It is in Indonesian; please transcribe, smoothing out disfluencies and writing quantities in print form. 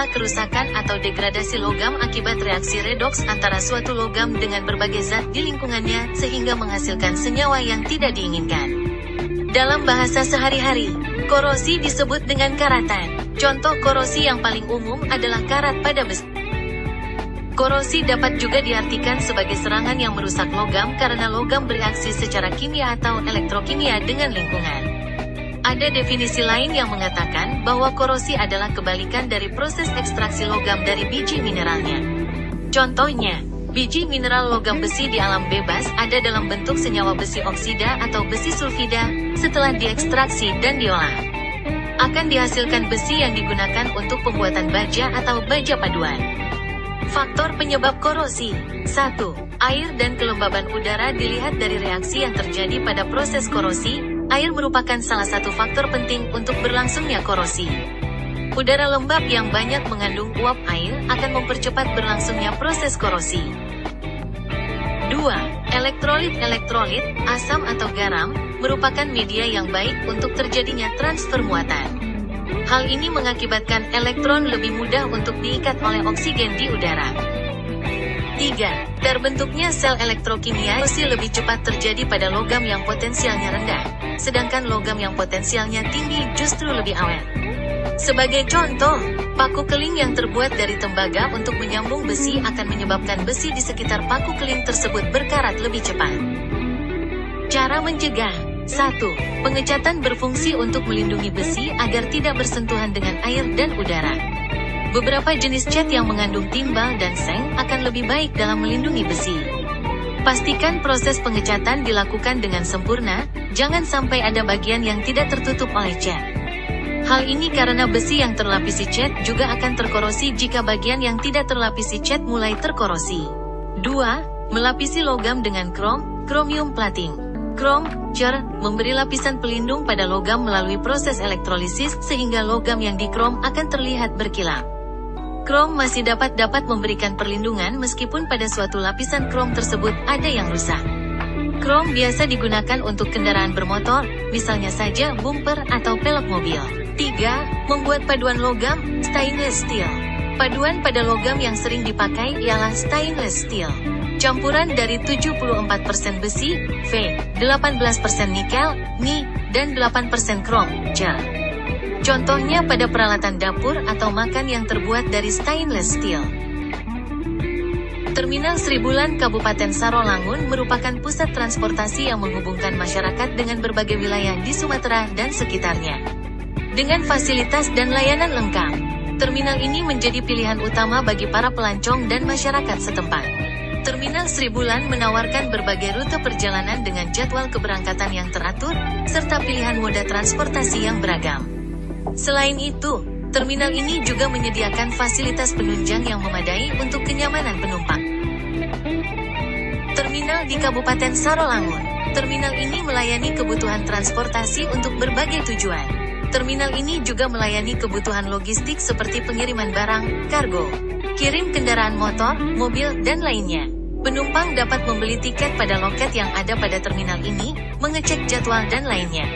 adalah kerusakan atau degradasi logam akibat reaksi redoks antara suatu logam dengan berbagai zat di lingkungannya, sehingga menghasilkan senyawa yang tidak diinginkan. Dalam bahasa sehari-hari, korosi disebut dengan karatan. Contoh korosi yang paling umum adalah karat pada besi. Korosi dapat juga diartikan sebagai serangan yang merusak logam karena logam bereaksi secara kimia atau elektrokimia dengan lingkungan. Ada definisi lain yang mengatakan bahwa korosi adalah kebalikan dari proses ekstraksi logam dari biji mineralnya. Contohnya, biji mineral logam besi di alam bebas ada dalam bentuk senyawa besi oksida atau besi sulfida. Setelah diekstraksi dan diolah, akan dihasilkan besi yang digunakan untuk pembuatan baja atau baja paduan. Faktor penyebab korosi. 1. Air dan kelembaban udara. Dilihat dari reaksi yang terjadi pada proses korosi, air merupakan salah satu faktor penting untuk berlangsungnya korosi. Udara lembab yang banyak mengandung uap air akan mempercepat berlangsungnya proses korosi. 2. Elektrolit. Elektrolit, asam atau garam, merupakan media yang baik untuk terjadinya transfer muatan. Hal ini mengakibatkan elektron lebih mudah untuk diikat oleh oksigen di udara. 3. Terbentuknya sel elektrokimia. Korosi lebih cepat terjadi pada logam yang potensialnya rendah, sedangkan logam yang potensialnya tinggi justru lebih awet. Sebagai contoh, paku keling yang terbuat dari tembaga untuk menyambung besi akan menyebabkan besi di sekitar paku keling tersebut berkarat lebih cepat. Cara mencegah. 1. Pengecatan berfungsi untuk melindungi besi agar tidak bersentuhan dengan air dan udara. Beberapa jenis cat yang mengandung timbal dan seng akan lebih baik dalam melindungi besi. Pastikan proses pengecatan dilakukan dengan sempurna, jangan sampai ada bagian yang tidak tertutup oleh cat. Hal ini karena besi yang terlapisi cat juga akan terkorosi jika bagian yang tidak terlapisi cat mulai terkorosi. 2. Melapisi logam dengan chromium plating. Krom, memberi lapisan pelindung pada logam melalui proses elektrolisis sehingga logam yang dikrom akan terlihat berkilau. Krom masih dapat memberikan perlindungan meskipun pada suatu lapisan krom tersebut ada yang rusak. Krom biasa digunakan untuk kendaraan bermotor, misalnya saja bumper atau pelek mobil. 3. Membuat paduan logam, stainless steel. Paduan pada logam yang sering dipakai ialah stainless steel. Campuran dari 74% besi, V, 18% nikel, Ni, dan 8% krom, Cer. Contohnya pada peralatan dapur atau makan yang terbuat dari stainless steel. Terminal Sribulan Kabupaten Sarolangun merupakan pusat transportasi yang menghubungkan masyarakat dengan berbagai wilayah di Sumatera dan sekitarnya. Dengan fasilitas dan layanan lengkap, terminal ini menjadi pilihan utama bagi para pelancong dan masyarakat setempat. Terminal Sribulan menawarkan berbagai rute perjalanan dengan jadwal keberangkatan yang teratur, serta pilihan moda transportasi yang beragam. Selain itu, terminal ini juga menyediakan fasilitas penunjang yang memadai untuk kenyamanan penumpang. Terminal di Kabupaten Sarolangun. Terminal ini melayani kebutuhan transportasi untuk berbagai tujuan. Terminal ini juga melayani kebutuhan logistik seperti pengiriman barang, kargo, kirim kendaraan motor, mobil, dan lainnya. Penumpang dapat membeli tiket pada loket yang ada pada terminal ini, mengecek jadwal dan lainnya.